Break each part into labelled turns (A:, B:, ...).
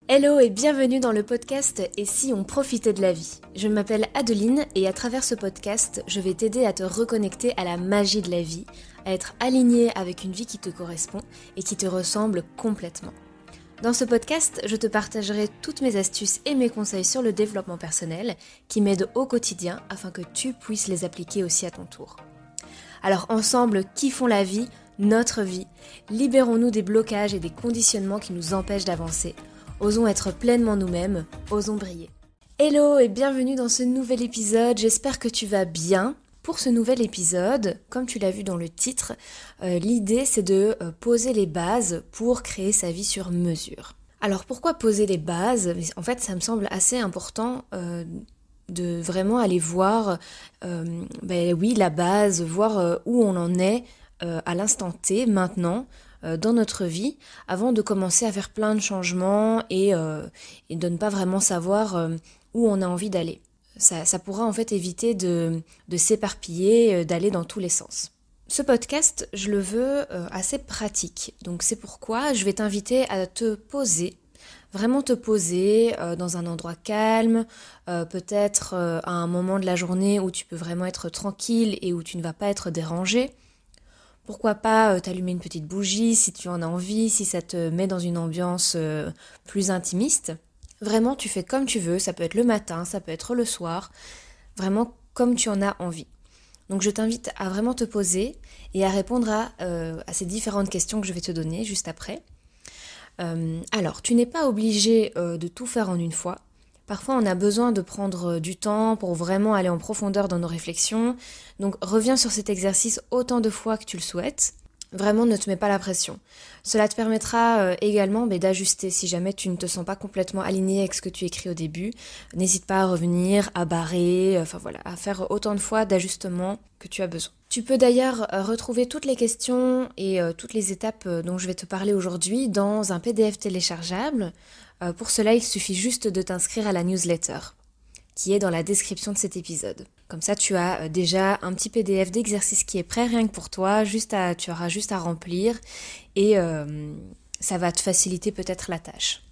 A: Hello et bienvenue dans le podcast « Et si on profitait de la vie ?» Je m'appelle Adeline et à travers ce podcast, je vais t'aider à te reconnecter à la magie de la vie, à être aligné avec une vie qui te correspond et qui te ressemble complètement. Dans ce podcast, je te partagerai toutes mes astuces et mes conseils sur le développement personnel qui m'aident au quotidien afin que tu puisses les appliquer aussi à ton tour. Alors ensemble, kiffons la vie, notre vie, libérons-nous des blocages et des conditionnements qui nous empêchent d'avancer. Osons être pleinement nous-mêmes, osons briller. Hello et bienvenue dans ce nouvel épisode, j'espère que tu vas bien. Pour ce nouvel épisode, comme tu l'as vu dans le titre, l'idée c'est de poser les bases pour créer sa vie sur mesure. Alors pourquoi poser les bases ? En fait ça me semble assez important de vraiment aller voir la base, voir où on en est à l'instant T, maintenant, dans notre vie, avant de commencer à faire plein de changements et de ne pas vraiment savoir où on a envie d'aller. Ça pourra en fait éviter de s'éparpiller, d'aller dans tous les sens. Ce podcast, je le veux assez pratique, donc c'est pourquoi je vais t'inviter à te poser, vraiment te poser dans un endroit calme, peut-être à un moment de la journée où tu peux vraiment être tranquille et où tu ne vas pas être dérangé. Pourquoi pas t'allumer une petite bougie si tu en as envie, si ça te met dans une ambiance plus intimiste. Vraiment, tu fais comme tu veux, ça peut être le matin, ça peut être le soir, vraiment comme tu en as envie. Donc je t'invite à vraiment te poser et à répondre à ces différentes questions que je vais te donner juste après. Alors, tu n'es pas obligé de tout faire en une fois. Parfois, on a besoin de prendre du temps pour vraiment aller en profondeur dans nos réflexions. Donc, reviens sur cet exercice autant de fois que tu le souhaites. Vraiment, ne te mets pas la pression. Cela te permettra également d'ajuster si jamais tu ne te sens pas complètement aligné avec ce que tu écris au début. N'hésite pas à revenir, à barrer, à faire autant de fois d'ajustements que tu as besoin. Tu peux d'ailleurs retrouver toutes les questions et toutes les étapes dont je vais te parler aujourd'hui dans un PDF téléchargeable. Pour cela, il suffit juste de t'inscrire à la newsletter qui est dans la description de cet épisode. Comme ça, tu as déjà un petit PDF d'exercice qui est prêt rien que pour toi, tu auras juste à remplir et ça va te faciliter peut-être la tâche.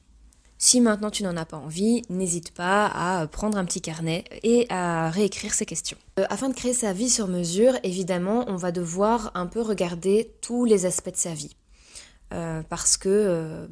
A: Si maintenant tu n'en as pas envie, n'hésite pas à prendre un petit carnet et à réécrire ces questions. Afin de créer sa vie sur mesure, évidemment, on va devoir un peu regarder tous les aspects de sa vie. Parce que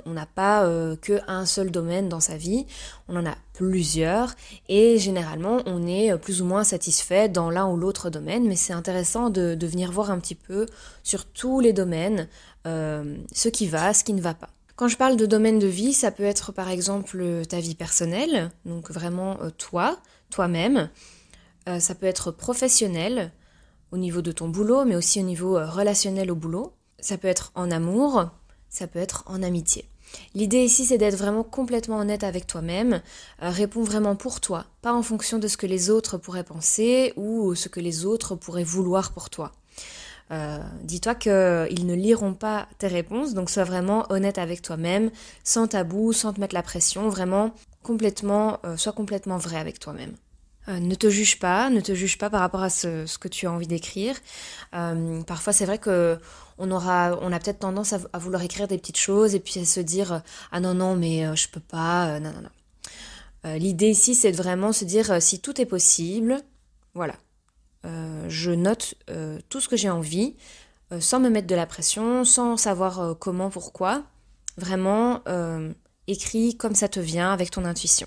A: on n'a pas qu'un seul domaine dans sa vie, on en a plusieurs et généralement on est plus ou moins satisfait dans l'un ou l'autre domaine, mais c'est intéressant de venir voir un petit peu sur tous les domaines ce qui va, ce qui ne va pas. Quand je parle de domaine de vie, ça peut être par exemple ta vie personnelle, donc vraiment toi-même, ça peut être professionnel au niveau de ton boulot, mais aussi au niveau relationnel au boulot. Ça peut être en amour, ça peut être en amitié. L'idée ici, c'est d'être vraiment complètement honnête avec toi-même. Réponds vraiment pour toi, pas en fonction de ce que les autres pourraient penser ou ce que les autres pourraient vouloir pour toi. Dis-toi qu'ils ne liront pas tes réponses, donc sois vraiment honnête avec toi-même, sans tabou, sans te mettre la pression, vraiment sois complètement vrai avec toi-même. Ne te juge pas par rapport à ce que tu as envie d'écrire. Parfois c'est vrai que on a peut-être tendance à vouloir écrire des petites choses et puis à se dire ah non mais je peux pas, non. L'idée ici c'est de vraiment se dire si tout est possible, voilà. Je note tout ce que j'ai envie, sans me mettre de la pression, sans savoir comment, pourquoi. Vraiment écris comme ça te vient avec ton intuition.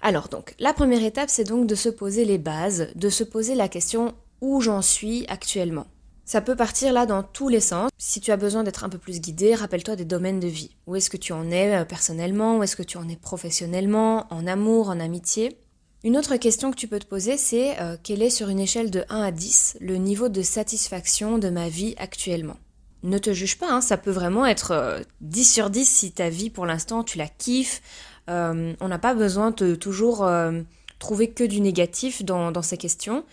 A: Alors donc, la première étape, c'est donc de se poser les bases, de se poser la question où j'en suis actuellement. Ça peut partir là dans tous les sens. Si tu as besoin d'être un peu plus guidé, rappelle-toi des domaines de vie. Où est-ce que tu en es personnellement, où est-ce que tu en es professionnellement, en amour, en amitié. Une autre question que tu peux te poser, c'est quel est sur une échelle de 1 à 10 le niveau de satisfaction de ma vie actuellement. Ne te juge pas, ça peut vraiment être 10 sur 10 si ta vie pour l'instant tu la kiffes. On n'a pas besoin de toujours trouver que du négatif dans ces questions.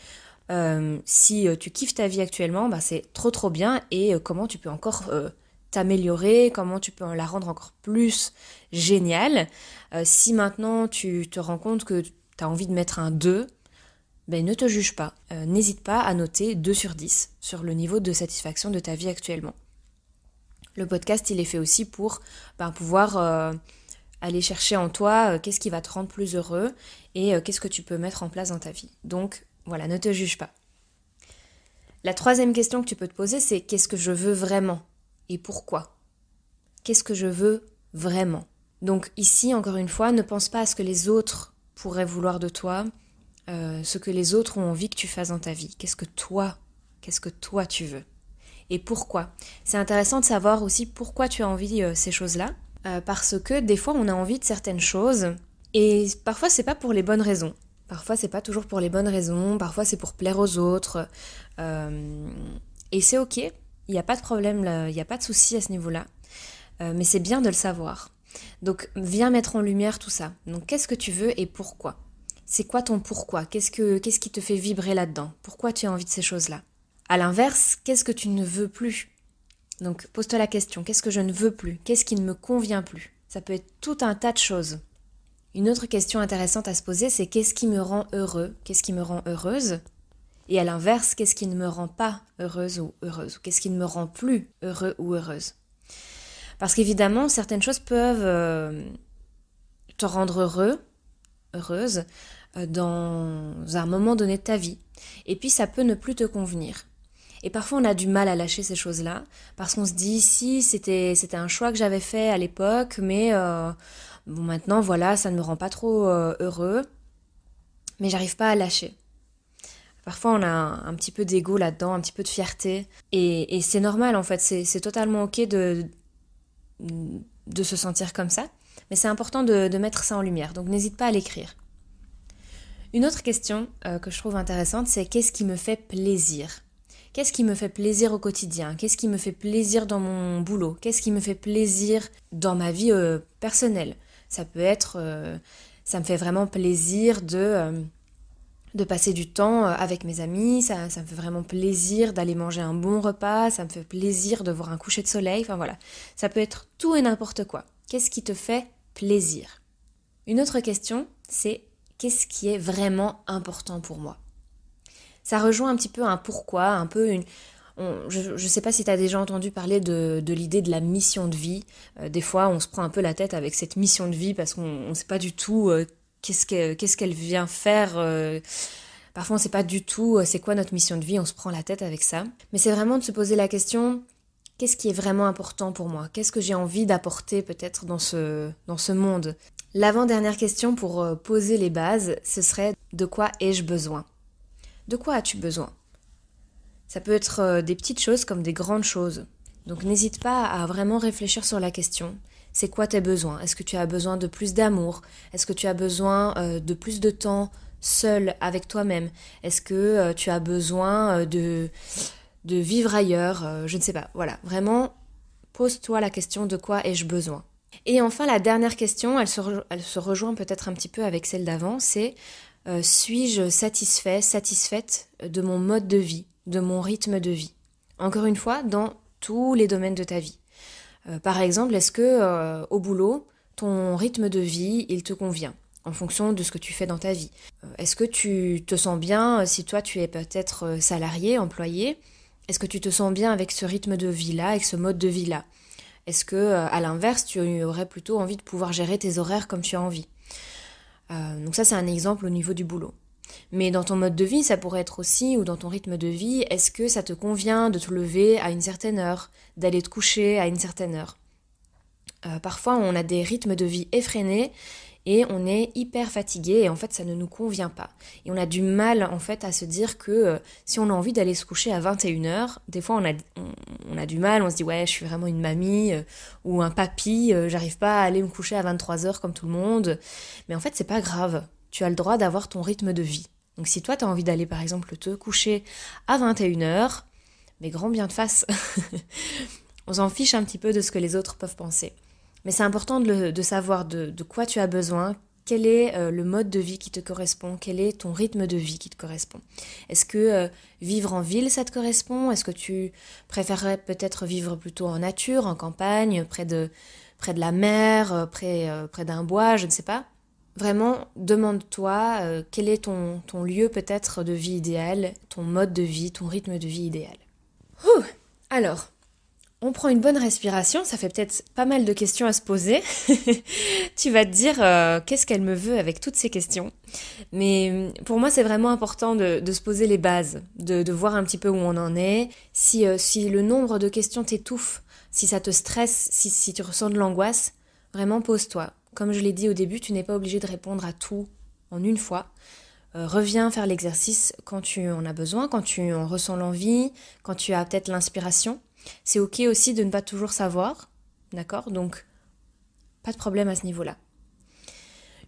A: Si tu kiffes ta vie actuellement, c'est trop bien et comment tu peux encore t'améliorer, comment tu peux la rendre encore plus géniale. Si maintenant tu te rends compte que tu as envie de mettre un 2, ne te juge pas. N'hésite pas à noter 2 sur 10 sur le niveau de satisfaction de ta vie actuellement. Le podcast, il est fait aussi pour pouvoir aller chercher en toi qu'est-ce qui va te rendre plus heureux et qu'est-ce que tu peux mettre en place dans ta vie. Donc voilà, ne te juge pas. La troisième question que tu peux te poser, c'est qu'est-ce que je veux vraiment et pourquoi ? Qu'est-ce que je veux vraiment ? Donc ici, encore une fois, ne pense pas à ce que les autres pourraient vouloir de toi, ce que les autres ont envie que tu fasses dans ta vie. Qu'est-ce que toi tu veux ? Et pourquoi ? C'est intéressant de savoir aussi pourquoi tu as envie de ces choses-là, parce que des fois on a envie de certaines choses, et parfois c'est pas pour les bonnes raisons. Parfois c'est pas toujours pour les bonnes raisons, parfois c'est pour plaire aux autres, et c'est ok, il n'y a pas de problème, il n'y a pas de souci à ce niveau-là, mais c'est bien de le savoir. Donc viens mettre en lumière tout ça. Donc qu'est-ce que tu veux et pourquoi ? C'est quoi ton pourquoi ? Qu'est-ce qui te fait vibrer là-dedans ? Pourquoi tu as envie de ces choses-là ? À l'inverse, qu'est-ce que tu ne veux plus ? Donc pose-toi la question, qu'est-ce que je ne veux plus ? Qu'est-ce qui ne me convient plus ? Ça peut être tout un tas de choses. Une autre question intéressante à se poser, c'est qu'est-ce qui me rend heureux ? Qu'est-ce qui me rend heureuse ? Et à l'inverse, qu'est-ce qui ne me rend pas heureuse ou heureuse ? Ou qu'est-ce qui ne me rend plus heureux ou heureuse ? Parce qu'évidemment, certaines choses peuvent te rendre heureuse, dans un moment donné de ta vie. Et puis ça peut ne plus te convenir. Et parfois on a du mal à lâcher ces choses-là, parce qu'on se dit si c'était un choix que j'avais fait à l'époque, mais maintenant voilà, ça ne me rend pas trop heureux, mais j'arrive pas à lâcher. Parfois on a un petit peu d'ego là-dedans, un petit peu de fierté, et c'est normal en fait, c'est totalement ok de se sentir comme ça, mais c'est important de mettre ça en lumière, donc n'hésite pas à l'écrire. Une autre question que je trouve intéressante, c'est qu'est-ce qui me fait plaisir ? Qu'est-ce qui me fait plaisir au quotidien ? Qu'est-ce qui me fait plaisir dans mon boulot ? Qu'est-ce qui me fait plaisir dans ma vie personnelle ? Ça peut être, ça me fait vraiment plaisir de passer du temps avec mes amis, ça me fait vraiment plaisir d'aller manger un bon repas, ça me fait plaisir de voir un coucher de soleil, enfin voilà. Ça peut être tout et n'importe quoi. Qu'est-ce qui te fait plaisir ? Une autre question, c'est qu'est-ce qui est vraiment important pour moi ? Ça rejoint un petit peu un pourquoi, un peu je ne sais pas si tu as déjà entendu parler de l'idée de la mission de vie. Des fois, on se prend un peu la tête avec cette mission de vie parce qu'on ne sait pas du tout qu'est-ce qu'elle vient faire. Parfois, on ne sait pas du tout c'est quoi notre mission de vie, on se prend la tête avec ça. Mais c'est vraiment de se poser la question, qu'est-ce qui est vraiment important pour moi ? Qu'est-ce que j'ai envie d'apporter peut-être dans ce monde ? L'avant-dernière question pour poser les bases, ce serait de quoi ai-je besoin ? De quoi as-tu besoin ? Ça peut être des petites choses comme des grandes choses. Donc n'hésite pas à vraiment réfléchir sur la question. C'est quoi tes besoins ? Est-ce que tu as besoin de plus d'amour ? Est-ce que tu as besoin de plus de temps seul avec toi-même ? Est-ce que tu as besoin de vivre ailleurs ? Je ne sais pas. Voilà, vraiment, pose-toi la question de quoi ai-je besoin ? Et enfin, la dernière question, elle se rejoint peut-être un petit peu avec celle d'avant, c'est suis-je satisfaite de mon mode de vie, de mon rythme de vie ? Encore une fois, dans tous les domaines de ta vie. Par exemple, est-ce que au boulot, ton rythme de vie, il te convient en fonction de ce que tu fais dans ta vie ? Est-ce que tu te sens bien si toi tu es peut-être salarié, employé ? Est-ce que tu te sens bien avec ce rythme de vie-là, avec ce mode de vie-là ? Est-ce que, à l'inverse, tu aurais plutôt envie de pouvoir gérer tes horaires comme tu as envie ? Donc ça, c'est un exemple au niveau du boulot. Mais dans ton mode de vie, ça pourrait être aussi, ou dans ton rythme de vie, est-ce que ça te convient de te lever à une certaine heure, d'aller te coucher à une certaine heure ? Parfois, on a des rythmes de vie effrénés et on est hyper fatigué et en fait, ça ne nous convient pas. Et on a du mal en fait à se dire que si on a envie d'aller se coucher à 21h, des fois on a du mal, on se dit ouais, je suis vraiment une mamie ou un papy, j'arrive pas à aller me coucher à 23h comme tout le monde. Mais en fait, c'est pas grave. Tu as le droit d'avoir ton rythme de vie. Donc si toi, tu as envie d'aller par exemple te coucher à 21h, mais grand bien de face, on s'en fiche un petit peu de ce que les autres peuvent penser. Mais c'est important de savoir de quoi tu as besoin, quel est le mode de vie qui te correspond, quel est ton rythme de vie qui te correspond. Est-ce que vivre en ville, ça te correspond ? Est-ce que tu préférerais peut-être vivre plutôt en nature, en campagne, près de la mer, près d'un bois, je ne sais pas ? Vraiment, demande-toi quel est ton lieu peut-être de vie idéal, ton mode de vie, ton rythme de vie idéal. Alors, On prend une bonne respiration, ça fait peut-être pas mal de questions à se poser. Tu vas te dire qu'est-ce qu'elle me veut avec toutes ces questions. Mais pour moi, c'est vraiment important de se poser les bases, de voir un petit peu où on en est. Si le nombre de questions t'étouffe, si ça te stresse, si tu ressens de l'angoisse, vraiment pose-toi. Comme je l'ai dit au début, tu n'es pas obligé de répondre à tout en une fois. Reviens faire l'exercice quand tu en as besoin, quand tu en ressens l'envie, quand tu as peut-être l'inspiration. C'est ok aussi de ne pas toujours savoir, d'accord? Donc, pas de problème à ce niveau-là.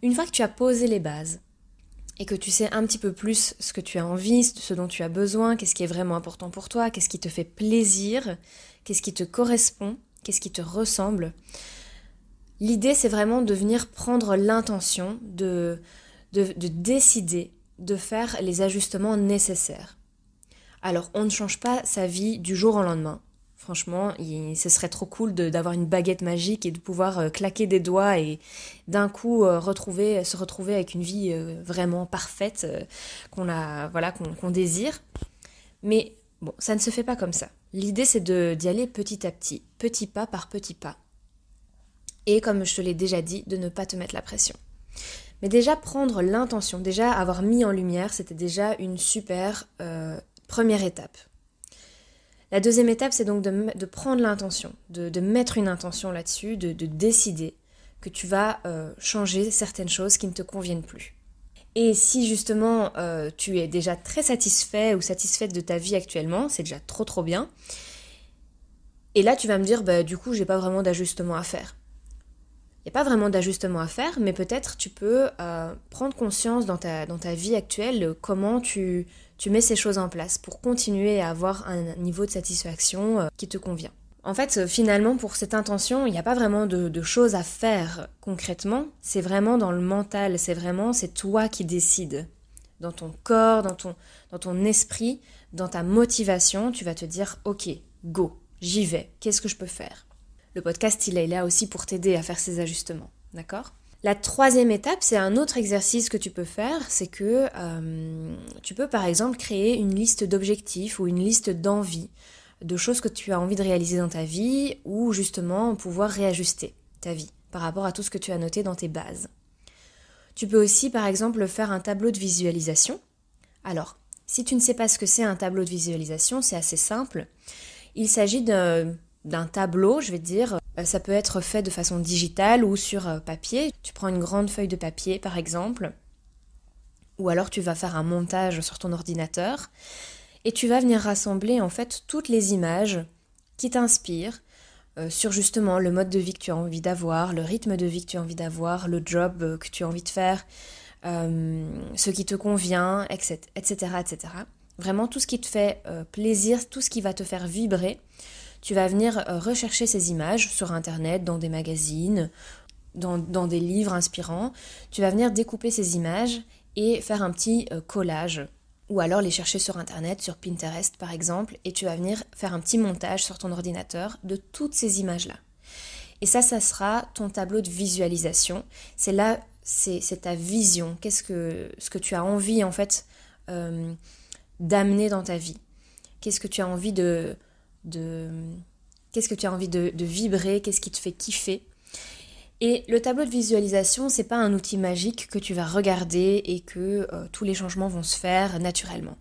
A: Une fois que tu as posé les bases et que tu sais un petit peu plus ce que tu as envie, ce dont tu as besoin, qu'est-ce qui est vraiment important pour toi, qu'est-ce qui te fait plaisir, qu'est-ce qui te correspond, qu'est-ce qui te ressemble, l'idée c'est vraiment de venir prendre l'intention de décider de faire les ajustements nécessaires. Alors, on ne change pas sa vie du jour au lendemain. Franchement, ce serait trop cool d'avoir une baguette magique et de pouvoir claquer des doigts et d'un coup se retrouver avec une vie vraiment parfaite qu'on désire. Mais bon, ça ne se fait pas comme ça. L'idée, c'est d'y aller petit à petit, petit pas par petit pas. Et comme je te l'ai déjà dit, de ne pas te mettre la pression. Mais déjà, prendre l'intention, déjà avoir mis en lumière, c'était déjà une super première étape. La deuxième étape, c'est donc de prendre l'intention, de mettre une intention là-dessus, de décider que tu vas changer certaines choses qui ne te conviennent plus. Et si justement tu es déjà très satisfait ou satisfaite de ta vie actuellement, c'est déjà trop bien. Et là, tu vas me dire, du coup, j'ai pas vraiment d'ajustement à faire. Il n'y a pas vraiment d'ajustement à faire, mais peut-être tu peux prendre conscience dans ta vie actuelle de comment tu mets ces choses en place pour continuer à avoir un niveau de satisfaction qui te convient. En fait, finalement, pour cette intention, il n'y a pas vraiment de choses à faire concrètement, c'est vraiment dans le mental, c'est toi qui décides. Dans ton corps, dans ton esprit, dans ta motivation, tu vas te dire « Ok, go, j'y vais, qu'est-ce que je peux faire ?» Le podcast, il est là aussi pour t'aider à faire ces ajustements, d'accord ? La troisième étape, c'est un autre exercice que tu peux faire, c'est que tu peux par exemple créer une liste d'objectifs ou une liste d'envies, de choses que tu as envie de réaliser dans ta vie ou justement pouvoir réajuster ta vie par rapport à tout ce que tu as noté dans tes bases. Tu peux aussi par exemple faire un tableau de visualisation. Alors, si tu ne sais pas ce que c'est un tableau de visualisation, c'est assez simple. Il s'agit d'un tableau, je vais dire, ça peut être fait de façon digitale ou sur papier. Tu prends une grande feuille de papier par exemple, ou alors tu vas faire un montage sur ton ordinateur et tu vas venir rassembler en fait toutes les images qui t'inspirent sur justement le mode de vie que tu as envie d'avoir, le rythme de vie que tu as envie d'avoir, le job que tu as envie de faire, ce qui te convient, etc., etc. Vraiment tout ce qui te fait plaisir, tout ce qui va te faire vibrer. Tu vas venir rechercher ces images sur internet, dans des magazines, dans des livres inspirants. Tu vas venir découper ces images et faire un petit collage. Ou alors les chercher sur internet, sur Pinterest par exemple, et tu vas venir faire un petit montage sur ton ordinateur de toutes ces images-là. Et ça sera ton tableau de visualisation. C'est là, c'est ta vision. Ce que tu as envie en fait d'amener dans ta vie. Qu'est-ce que tu as envie qu'est-ce que tu as envie de vibrer, qu'est-ce qui te fait kiffer. Et le tableau de visualisation, c'est pas un outil magique que tu vas regarder et que tous les changements vont se faire naturellement.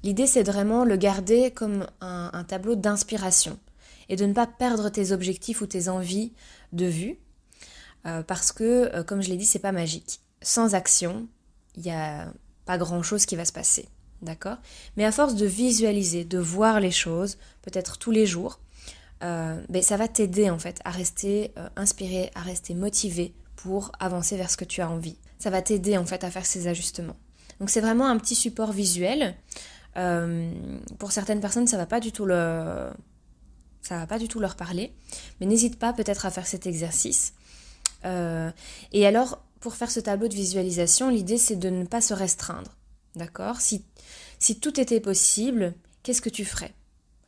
A: L'idée, c'est de vraiment le garder comme un tableau d'inspiration et de ne pas perdre tes objectifs ou tes envies de vue parce que, comme je l'ai dit, c'est pas magique. Sans action, il n'y a pas grand-chose qui va se passer. D'accord ? Mais à force de visualiser, de voir les choses, peut-être tous les jours, ça va t'aider en fait à rester inspiré, à rester motivé pour avancer vers ce que tu as envie. Ça va t'aider en fait à faire ces ajustements. Donc c'est vraiment un petit support visuel. Pour certaines personnes, ça va pas du tout leur parler, mais n'hésite pas peut-être à faire cet exercice. Et alors, pour faire ce tableau de visualisation, l'idée c'est de ne pas se restreindre. D'accord ? Si tout était possible, qu'est-ce que tu ferais ?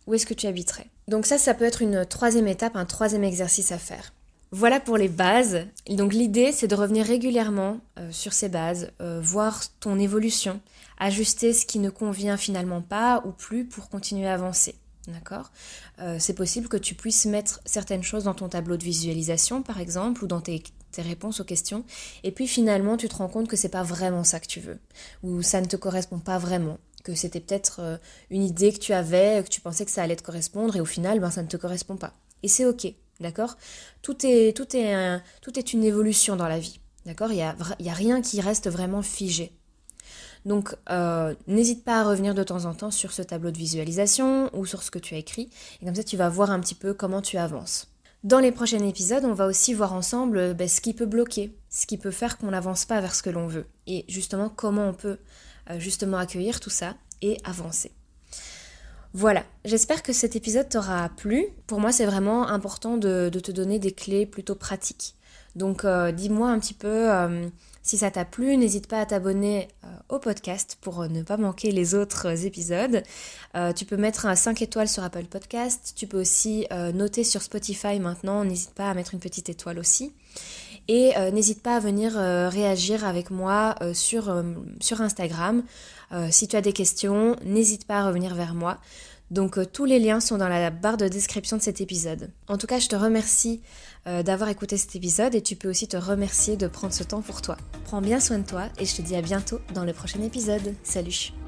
A: Où est-ce que tu habiterais ? Donc ça peut être une troisième étape, un troisième exercice à faire. Voilà pour les bases. Donc l'idée, c'est de revenir régulièrement sur ces bases, voir ton évolution, ajuster ce qui ne convient finalement pas ou plus pour continuer à avancer. D'accord. C'est possible que tu puisses mettre certaines choses dans ton tableau de visualisation, par exemple, ou dans tes réponses aux questions, et puis finalement tu te rends compte que c'est pas vraiment ça que tu veux, ou ça ne te correspond pas vraiment, que c'était peut-être une idée que tu avais, que tu pensais que ça allait te correspondre, et au final, ça ne te correspond pas. Et c'est ok, d'accord. Tout est une évolution dans la vie, d'accord. Il y a rien qui reste vraiment figé. Donc, n'hésite pas à revenir de temps en temps sur ce tableau de visualisation ou sur ce que tu as écrit. Et comme ça, tu vas voir un petit peu comment tu avances. Dans les prochains épisodes, on va aussi voir ensemble ce qui peut bloquer, ce qui peut faire qu'on n'avance pas vers ce que l'on veut. Et justement, comment on peut justement accueillir tout ça et avancer. Voilà, j'espère que cet épisode t'aura plu. Pour moi, c'est vraiment important de te donner des clés plutôt pratiques. Donc, dis-moi un petit peu si ça t'a plu. N'hésite pas à t'abonner au podcast pour ne pas manquer les autres épisodes. Tu peux mettre un 5 étoiles sur Apple Podcast. Tu peux aussi noter sur Spotify maintenant. N'hésite pas à mettre une petite étoile aussi. Et n'hésite pas à venir réagir avec moi sur Instagram. Si tu as des questions, n'hésite pas à revenir vers moi. Donc tous les liens sont dans la barre de description de cet épisode. En tout cas, je te remercie d'avoir écouté cet épisode et tu peux aussi te remercier de prendre ce temps pour toi. Prends bien soin de toi et je te dis à bientôt dans le prochain épisode. Salut!